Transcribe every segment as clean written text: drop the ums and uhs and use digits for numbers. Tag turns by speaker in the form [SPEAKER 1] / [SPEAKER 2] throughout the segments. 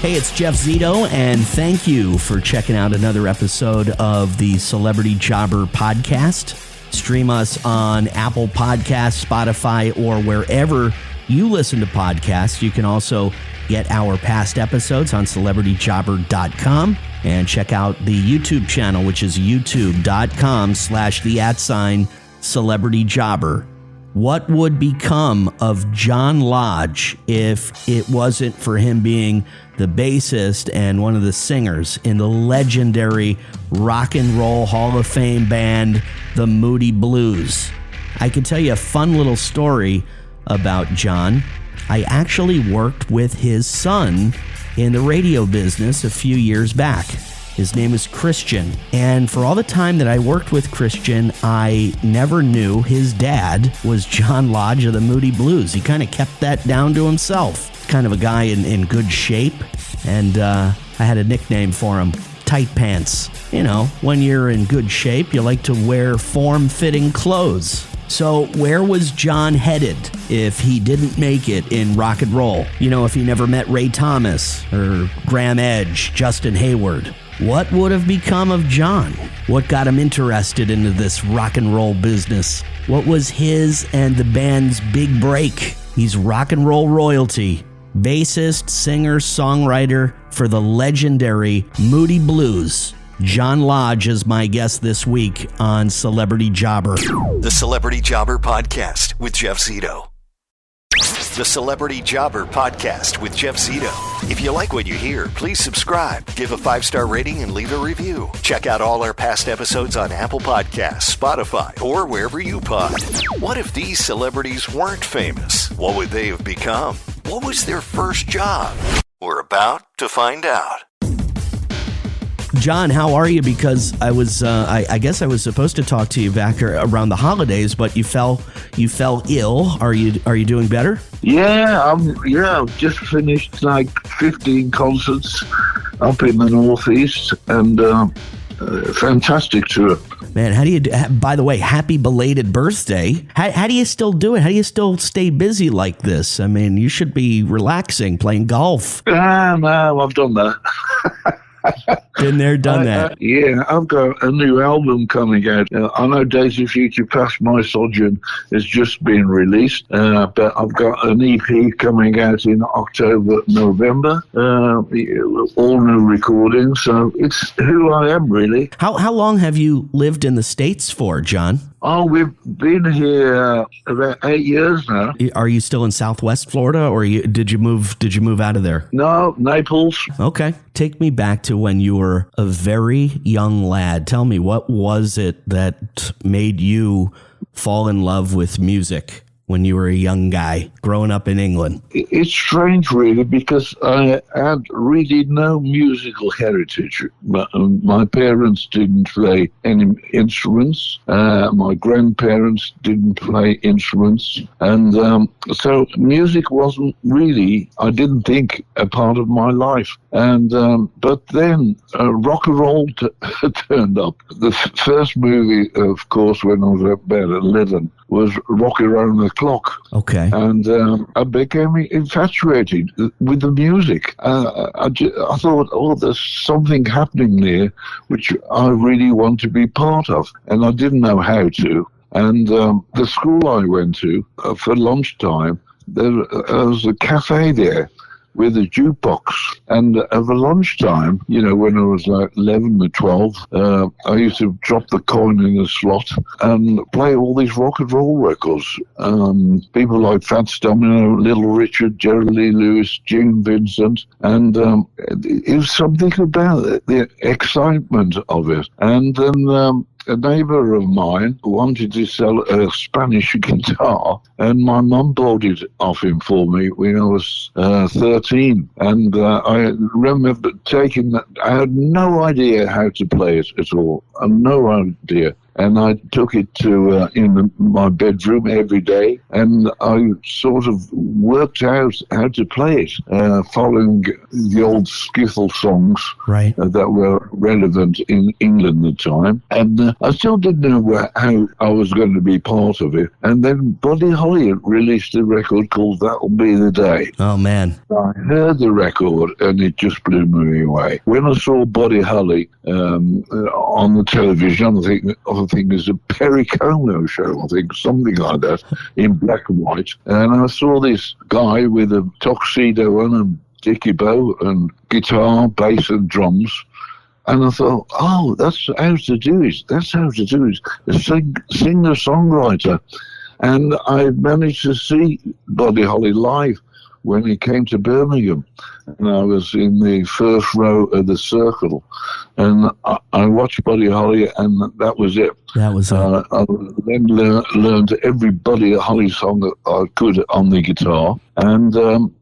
[SPEAKER 1] Hey, it's Jeff Zito, and thank you for checking out another episode of the Celebrity Jobber podcast. Stream us on Apple Podcasts, Spotify, or wherever you listen to podcasts. You can also get our past episodes on celebrityjobber.com and check out the YouTube channel, which is youtube.com/celebrityjobber. What would become of John Lodge if it wasn't for him being the bassist and one of the singers in the legendary Rock and Roll Hall of Fame band, the Moody Blues? I can tell you a fun little story about John. I actually worked with his son in the radio business a few years back. His name is Christian, and for all the time that I worked with Christian, I never knew his dad was John Lodge of the Moody Blues. He kind of kept that down to himself. Kind of a guy in good shape, and I had a nickname for him, Tight Pants. You know, when you're in good shape, you like to wear form-fitting clothes. So where was John headed if he didn't make it in rock and roll? You know, if he never met Ray Thomas or Graham Edge, Justin Hayward. What would have become of John? What got him interested into this rock and roll business? What was his and the band's big break? He's rock and roll royalty. Bassist, singer, songwriter for the legendary Moody Blues. John Lodge is my guest this week on Celebrity Jobber.
[SPEAKER 2] The Celebrity Jobber Podcast with Jeff Zito. The Celebrity Jobber Podcast with Jeff Zito. If you like what you hear, please subscribe, give a 5-star rating, and leave a review. Check out all our past episodes on Apple Podcasts, Spotify, or wherever you pod. What if these celebrities weren't famous? What would they have become? What was their first job? We're about to find out.
[SPEAKER 1] John, how are you? Because I was, I guess I was supposed to talk to you back around the holidays, but you fell ill. Are you doing better?
[SPEAKER 3] Yeah, I've just finished like 15 concerts up in the Northeast, and fantastic tour.
[SPEAKER 1] Man, how do you? By the way, happy belated birthday. How do you still do it? How do you still stay busy like this? I mean, you should be relaxing, playing golf.
[SPEAKER 3] No, I've done that.
[SPEAKER 1] Been there, done that.
[SPEAKER 3] Yeah, I've got a new album coming out. I know Days of Future Past My Sojourn has just been released, but I've got an EP coming out in October, November, all new recordings, so it's who I am, really.
[SPEAKER 1] How long have you lived in the States for, John?
[SPEAKER 3] Oh, we've been here about 8 years now.
[SPEAKER 1] Are you still in Southwest Florida, or did you move out of there?
[SPEAKER 3] No, Naples.
[SPEAKER 1] Okay. Take me back to when you were a very young lad. Tell me, what was it that made you fall in love with music when you were a young guy growing up in England?
[SPEAKER 3] It's strange, really, because I had really no musical heritage. My parents didn't play any instruments. My grandparents didn't play instruments. And so music wasn't really, I didn't think, a part of my life. And but then rock and roll turned up. The first movie, of course, when I was about 11, was Rock Around the Clock.
[SPEAKER 1] Okay.
[SPEAKER 3] And I became infatuated with the music. I thought, oh, there's something happening there which I really want to be part of. And I didn't know how to. And the school I went to, for lunchtime, there was a cafe there with a jukebox. And over lunchtime, when I was like 11 or 12, I used to drop the coin in the slot and play all these rock and roll records. People like Fats Domino, Little Richard, Jerry Lee Lewis, Gene Vincent. And it was something about it, the excitement of it. And then a neighbour of mine wanted to sell a Spanish guitar, and my mum bought it off him for me when I was 13. And I remember taking that. I had no idea how to play it at all. No idea. and I took it to in my bedroom every day, and I sort of worked out how to play it, following the old skiffle songs
[SPEAKER 1] Right.
[SPEAKER 3] that were relevant in England at the time. And I still didn't know how I was going to be part of it. And then Buddy Holly released a record called That'll Be the Day.
[SPEAKER 1] Oh, man.
[SPEAKER 3] I heard the record and it just blew me away. When I saw Buddy Holly on the television, I think it was a Perry Como show, I think, something like that, in black and white. And I saw this guy with a tuxedo on and dicky bow and guitar, bass and drums. And I thought, oh, that's how to do it. That's how to do it. A singer-songwriter. And I managed to see Buddy Holly live when he came to Birmingham. And I was in the first row of the circle. And I watched Buddy Holly, and that was it.
[SPEAKER 1] That was
[SPEAKER 3] I then learned every Buddy Holly song that I could on the guitar. And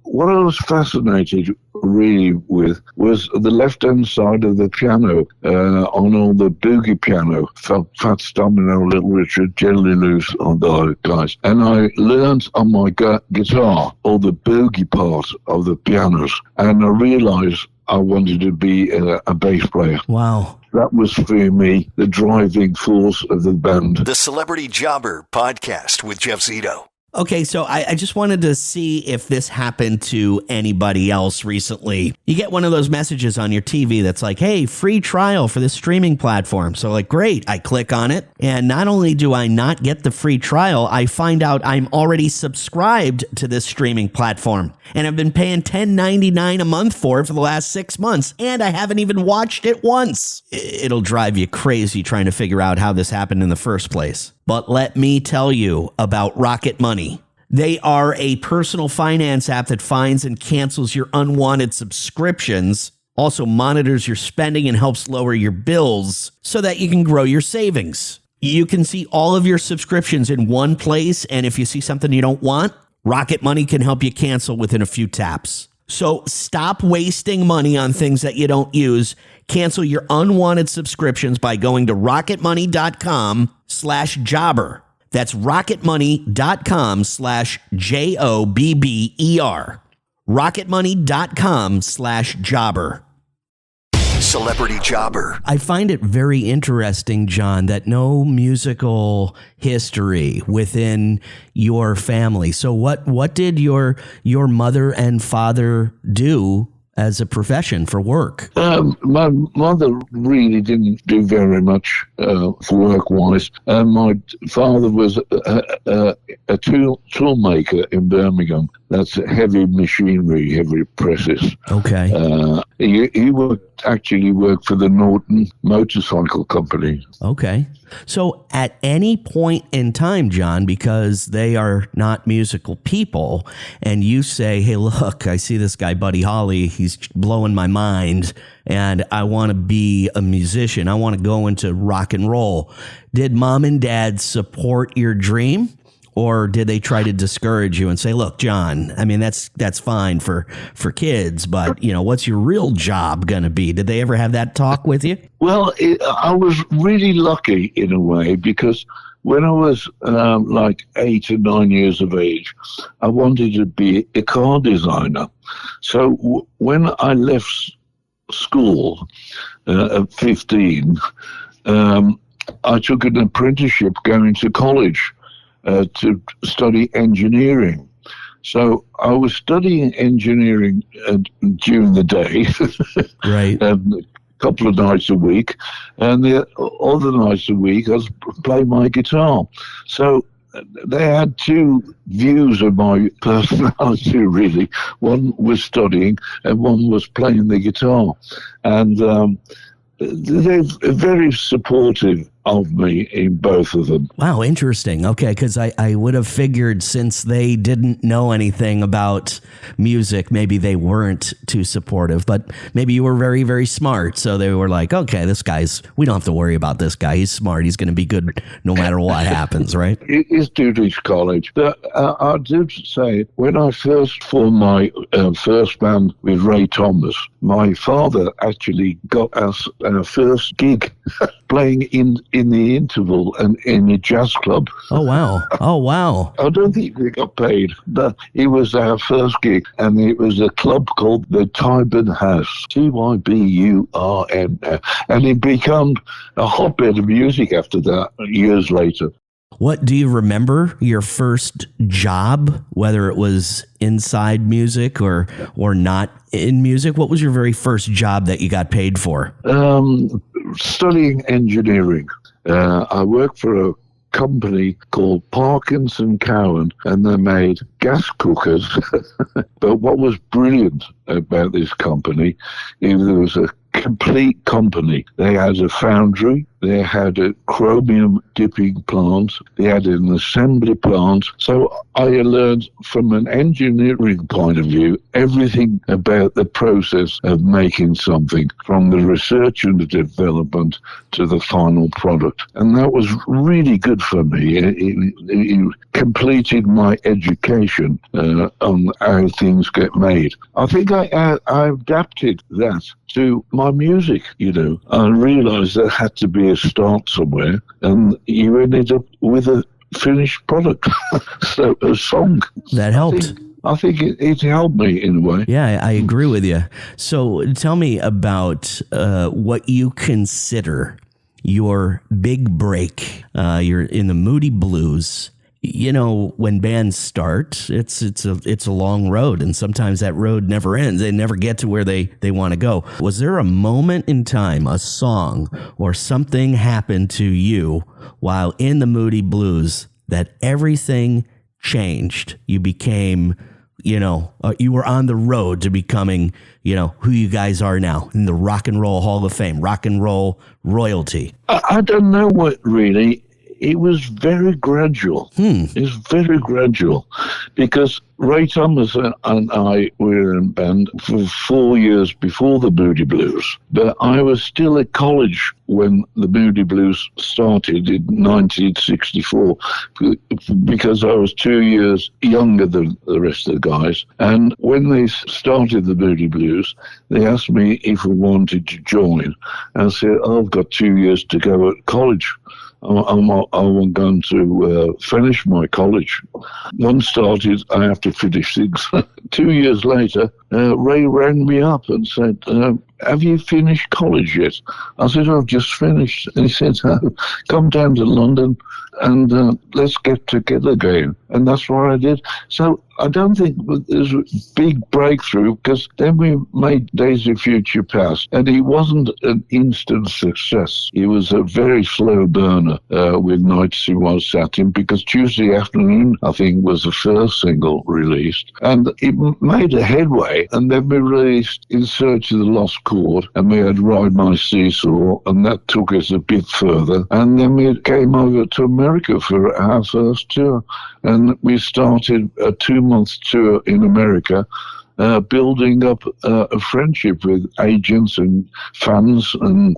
[SPEAKER 3] what I was fascinated really with was the left-hand side of the piano, on all the boogie piano, Fats Domino, Little Richard, Jelly Loose, all those guys. And I learned on my guitar all the boogie part of the pianos, and I realized I wanted to be a bass player.
[SPEAKER 1] Wow.
[SPEAKER 3] That was, for me, the driving force of the band.
[SPEAKER 2] The Celebrity Jobber Podcast with Jeff Zito.
[SPEAKER 1] Okay, so I just wanted to see if this happened to anybody else recently. You get one of those messages on your TV that's like, hey, free trial for this streaming platform. So like, great, I click on it. And not only do I not get the free trial, I find out I'm already subscribed to this streaming platform. And I've been paying $10.99 a month for it for the last 6 months. And I haven't even watched it once. It'll drive you crazy trying to figure out how this happened in the first place. But let me tell you about Rocket Money. They are a personal finance app that finds and cancels your unwanted subscriptions, also monitors your spending and helps lower your bills so that you can grow your savings. You can see all of your subscriptions in one place, and if you see something you don't want, Rocket Money can help you cancel within a few taps. So stop wasting money on things that you don't use. Cancel your unwanted subscriptions by going to rocketmoney.com/jobber. That's rocketmoney.com/JOBBER. rocketmoney.com/jobber.
[SPEAKER 2] Celebrity Jobber.
[SPEAKER 1] I find it very interesting, John, that no musical history within your family. So what did your mother and father do as a profession for work?
[SPEAKER 3] My mother really didn't do very much work-wise. My father was a tool maker in Birmingham. That's heavy machinery, heavy presses.
[SPEAKER 1] Okay.
[SPEAKER 3] He actually worked for the Norton Motorcycle Company.
[SPEAKER 1] Okay. So at any point in time, John, because they are not musical people, and you say, hey, look, I see this guy, Buddy Holly, he's blowing my mind, and I want to be a musician. I want to go into rock and roll. Did mom and dad support your dream? Or did they try to discourage you and say, look, John, I mean, that's fine for kids, but, you know, what's your real job going to be? Did they ever have that talk with you?
[SPEAKER 3] Well, I was really lucky in a way, because when I was like 8 or 9 years of age, I wanted to be a car designer. So when I left school at 15, I took an apprenticeship going to college to study engineering. So I was studying engineering during the day,
[SPEAKER 1] right?
[SPEAKER 3] A couple of nights a week, and the other nights a week I was playing my guitar. So they had two views of my personality, really. One was studying, and one was playing the guitar. And they're very supportive of me in both of them.
[SPEAKER 1] Wow, interesting. Okay, because I would have figured since they didn't know anything about music, maybe they weren't too supportive, but maybe you were very, very smart. So they were like, okay, we don't have to worry about this guy. He's smart. He's going to be good no matter what happens, right?
[SPEAKER 3] It is Dudley's College. But I do say, when I first formed my first band with Ray Thomas, my father actually got us our first gig playing in in the interval and in a jazz club.
[SPEAKER 1] Oh, wow. Oh, wow.
[SPEAKER 3] I don't think we got paid, but it was our first gig, and it was a club called the Tyburn House, Tyburn, and it became a hotbed of music after that years later.
[SPEAKER 1] What do you remember your first job, whether it was inside music or not in music? What was your very first job that you got paid for?
[SPEAKER 3] Studying engineering. I worked for a company called Parkinson Cowan, and they made gas cookers. But what was brilliant about this company is there was a complete company. They had a foundry, they had a chromium dipping plant, they had an assembly plant. So I learned from an engineering point of view everything about the process of making something, from the research and the development to the final product. And that was really good for me. It completed my education on how things get made. I think I adapted that to my music, I realised there had to be a start somewhere, and you ended up with a finished product, so a song.
[SPEAKER 1] That helped.
[SPEAKER 3] I think it helped me in a way.
[SPEAKER 1] Yeah, I agree with you. So tell me about what you consider your big break. You're in the Moody Blues. When bands start, it's a long road, and sometimes that road never ends. They never get to where they want to go. Was there a moment in time, a song or something happened to you while in the Moody Blues that everything changed? You became, you were on the road to becoming, who you guys are now in the Rock and Roll Hall of Fame, rock and roll royalty?
[SPEAKER 3] I don't know what really. It was very gradual. It was very gradual, because Ray Thomas and I were in a band for 4 years before the Moody Blues. But I was still at college when the Moody Blues started in 1964, because I was 2 years younger than the rest of the guys. And when they started the Moody Blues, they asked me if I wanted to join. And I said, I've got 2 years to go at college. I'm going to finish my college. Once started, I have to finish things. 2 years later, Ray rang me up and said, have you finished college yet? I said, I've just finished. And he said, come down to London and let's get together again. And that's what I did. So I don't think there's a big breakthrough, because then we made Days of Future Past, and it wasn't an instant success. It was a very slow burner with Nights in White Satin, because Tuesday Afternoon, I think, was the first single released. And it made a headway, and then we released In Search of the Lost Chord, and we had Ride My Seesaw, and that took us a bit further. And then we came over to America for our first tour, and we started a 2-month tour in America, building up a friendship with agents and fans and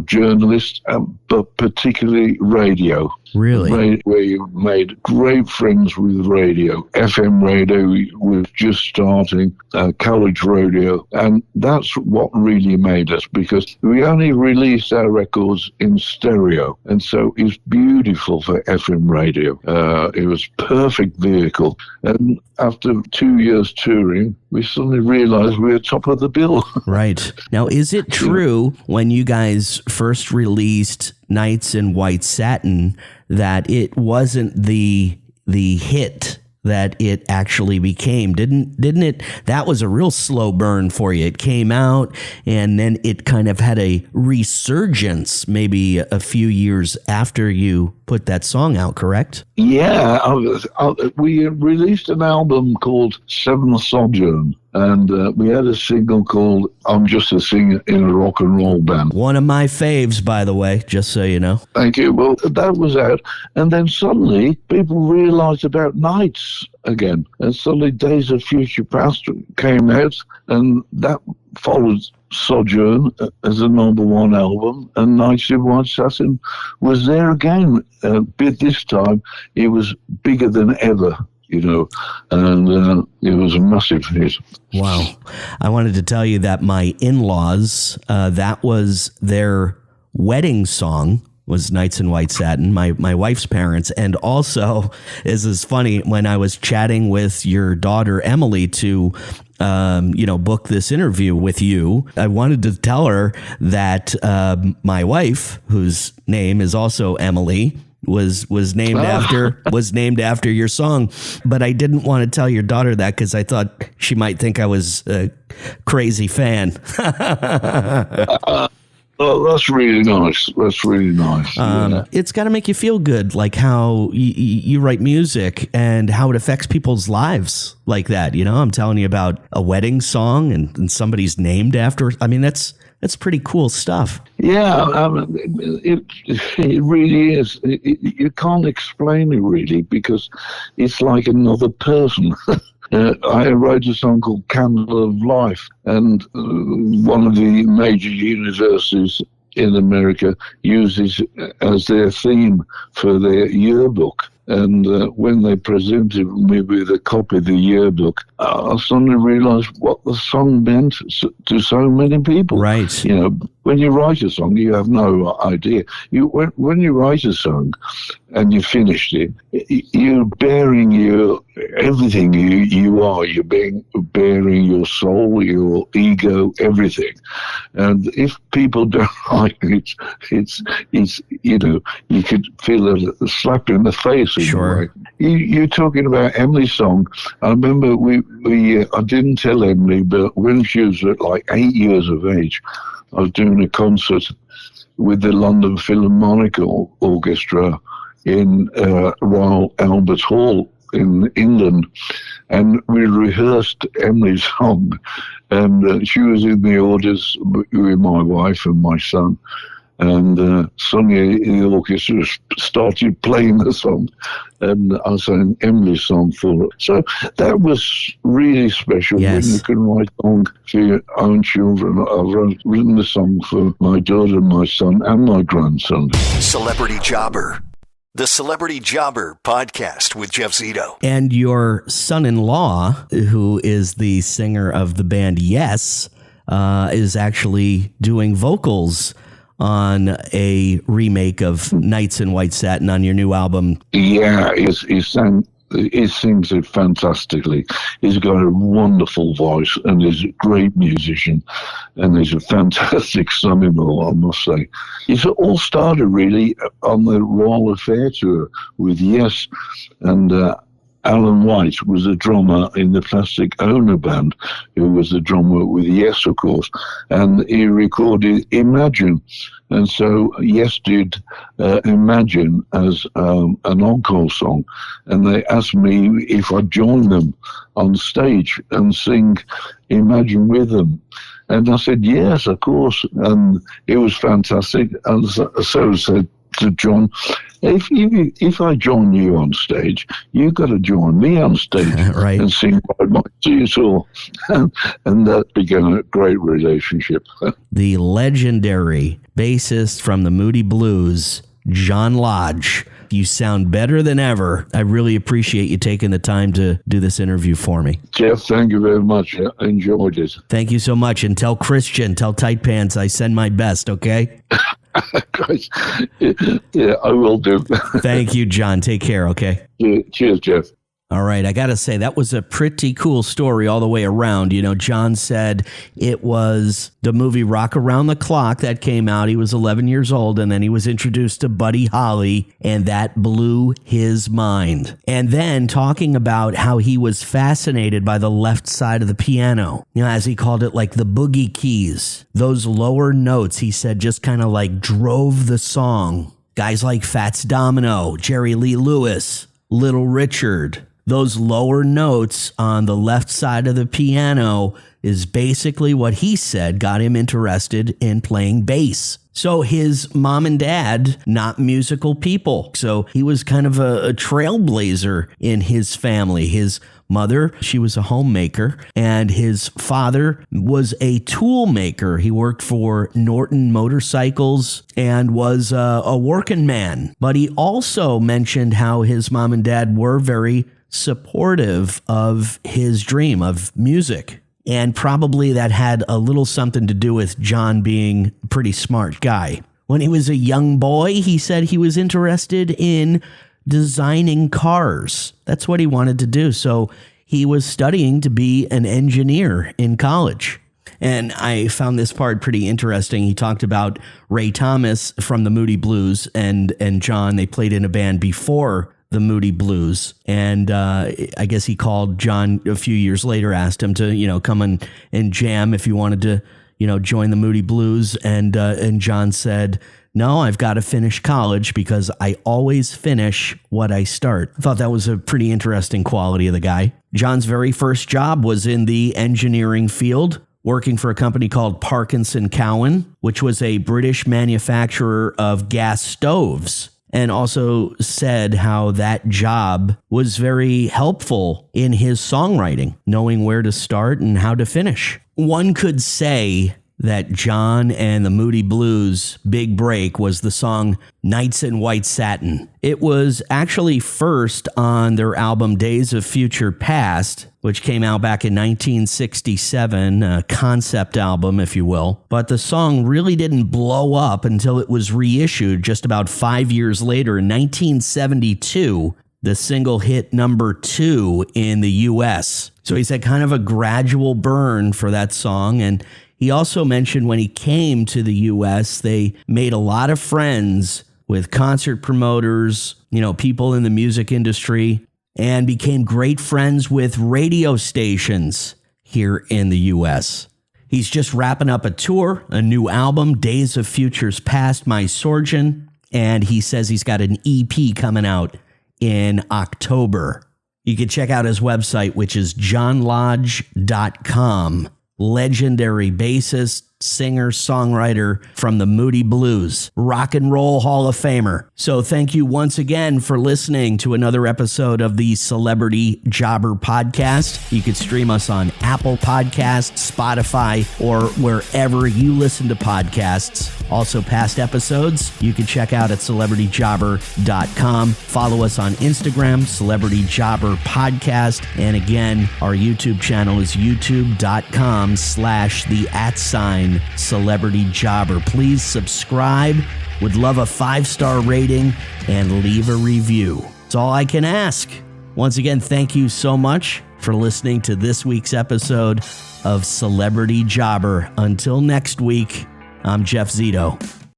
[SPEAKER 3] journalists, but particularly radio.
[SPEAKER 1] Really?
[SPEAKER 3] Where you made great friends with radio. FM radio was just starting, college radio, and that's what really made us, because we only released our records in stereo, and so it's beautiful for FM radio. It was perfect vehicle, and after 2 years touring, we suddenly realized we were top of the bill.
[SPEAKER 1] Right. Now, is it true when you guys first released Nights in White Satin that it wasn't the hit that it actually became? Didn't it? That was a real slow burn for you. It came out and then it kind of had a resurgence maybe a few years after you put that song out, correct?
[SPEAKER 3] Yeah, we released an album called Seventh Sojourn, and we had a single called I'm Just a Singer in a Rock and Roll Band.
[SPEAKER 1] One of my faves, by the way, just so you know.
[SPEAKER 3] Thank you. Well, that was out, and then suddenly people realised about Nights again, and suddenly Days of Future Past came out, and that followed Sojourn as a #1 album, and Nights in White Satin was there again. But this time it was bigger than ever, and it was a massive hit.
[SPEAKER 1] Wow. I wanted to tell you that my in-laws, that was their wedding song was Knights in White Satin, my wife's parents. And also, this is funny, when I was chatting with your daughter, Emily, to book this interview with you, I wanted to tell her that my wife, whose name is also Emily, was named after your song, but I didn't want to tell your daughter that because I thought she might think I was a crazy fan.
[SPEAKER 3] Oh, that's really nice. That's really nice. Yeah.
[SPEAKER 1] It's got to make you feel good, like how you write music and how it affects people's lives like that. I'm telling you about a wedding song and somebody's named after. I mean, that's pretty cool stuff.
[SPEAKER 3] Yeah, it really is. You can't explain it really because it's like another person. I wrote a song called Candle of Life, and one of the major universities in America uses as their theme for their yearbook. And when they presented me with a copy of the yearbook, I suddenly realized what the song meant to so many people.
[SPEAKER 1] Right.
[SPEAKER 3] When you write a song, you have no idea. When you write a song and you finished it, you're bearing everything you are. You're bearing your soul, your ego, everything. And if people don't like it, it's you could feel a slap in the face.
[SPEAKER 1] Sure.
[SPEAKER 3] You're talking about Emily's song. I remember I didn't tell Emily, but when she was like 8 years of age, I was doing a concert with the London Philharmonic Orchestra in Royal Albert Hall in England, and we rehearsed Emily's song, and she was in the audience with my wife and my son. And suddenly the orchestra started playing the song, and I sang Emily's song for her. So that was really special.
[SPEAKER 1] Yes.
[SPEAKER 3] When you can write a song for your own children. I've written the song for my daughter, my son, and my grandson.
[SPEAKER 2] Celebrity Jobber. The Celebrity Jobber Podcast with Jeff Zito.
[SPEAKER 1] And your son-in-law, who is the singer of the band Yes, is actually doing vocals on a remake of Knights in White Satin on your new album.
[SPEAKER 3] Yeah, he sings it fantastically. He's got a wonderful voice and he's a great musician, and he's a fantastic son-in-law, I must say. It all started really on the Royal Affair tour with Yes, and Alan White was a drummer in the Plastic Ono band, who was the drummer with Yes, of course, and he recorded Imagine. And so Yes did Imagine as an encore song, and they asked me if I'd join them on stage and sing Imagine with them. And I said, yes, of course, and it was fantastic. And so I said to John, if I join you on stage, you've got to join me on stage
[SPEAKER 1] right.
[SPEAKER 3] and sing my Zito. And that began a great relationship.
[SPEAKER 1] The legendary bassist from the Moody Blues, John Lodge. You sound better than ever. I really appreciate you taking the time to do this interview for me.
[SPEAKER 3] Jeff, thank you very much. I enjoyed it.
[SPEAKER 1] Thank you so much. And tell Christian, tell Tight Pants I send my best, okay?
[SPEAKER 3] Yeah, I will do.
[SPEAKER 1] Thank you, John. Take care, okay?
[SPEAKER 3] Yeah, cheers, Jeff.
[SPEAKER 1] All right, I got to say, that was a pretty cool story all the way around. John said it was the movie Rock Around the Clock that came out. He was 11 years old, and then he was introduced to Buddy Holly, and that blew his mind. And then talking about how he was fascinated by the left side of the piano, as he called it, like the boogie keys. Those lower notes, he said, just kind of like drove the song. Guys like Fats Domino, Jerry Lee Lewis, Little Richard. Those lower notes on the left side of the piano is basically what he said got him interested in playing bass. So his mom and dad, not musical people. So he was kind of a trailblazer in his family. His mother, she was a homemaker, and his father was a tool maker. He worked for Norton Motorcycles and was a working man. But he also mentioned how his mom and dad were very supportive of his dream of music. And probably that had a little something to do with John being a pretty smart guy. When he was a young boy, he said he was interested in designing cars. That's what he wanted to do. So he was studying to be an engineer in college. And I found this part pretty interesting. He talked about Ray Thomas from the Moody Blues and John. They played in a band before the Moody Blues. And I guess he called John a few years later, asked him to, come and jam if he wanted to, join the Moody Blues. And John said, no, I've got to finish college because I always finish what I start. I thought that was a pretty interesting quality of the guy. John's very first job was in the engineering field, working for a company called Parkinson Cowan, which was a British manufacturer of gas stoves, and also said how that job was very helpful in his songwriting, knowing where to start and how to finish. One could say that John and the Moody Blues' big break was the song Nights in White Satin. It was actually first on their album Days of Future Past, which came out back in 1967, a concept album, if you will. But the song really didn't blow up until it was reissued just about 5 years later in 1972. The single hit number 2 in the U.S. So he said kind of a gradual burn for that song. And he also mentioned when he came to the U.S., they made a lot of friends with concert promoters, people in the music industry, and became great friends with radio stations here in the U.S. He's just wrapping up a tour, a new album, Days of Futures Past, My Surgeon, and he says he's got an EP coming out in October. You can check out his website, which is johnlodge.com. Legendary bassist, singer, songwriter from the Moody Blues, Rock and Roll Hall of Famer. So thank you once again for listening to another episode of the Celebrity Jobber Podcast. You can stream us on Apple Podcasts, Spotify, or wherever you listen to podcasts. Also, past episodes you can check out at celebrityjobber.com. Follow us on Instagram, Celebrity Jobber Podcast. And again, our YouTube channel is youtube.com/the @Celebrity Jobber. Please subscribe. Would love a 5-star rating and leave a review. It's all I can ask. Once again, thank you so much for listening to this week's episode of Celebrity Jobber. Until next week, I'm Jeff Zito.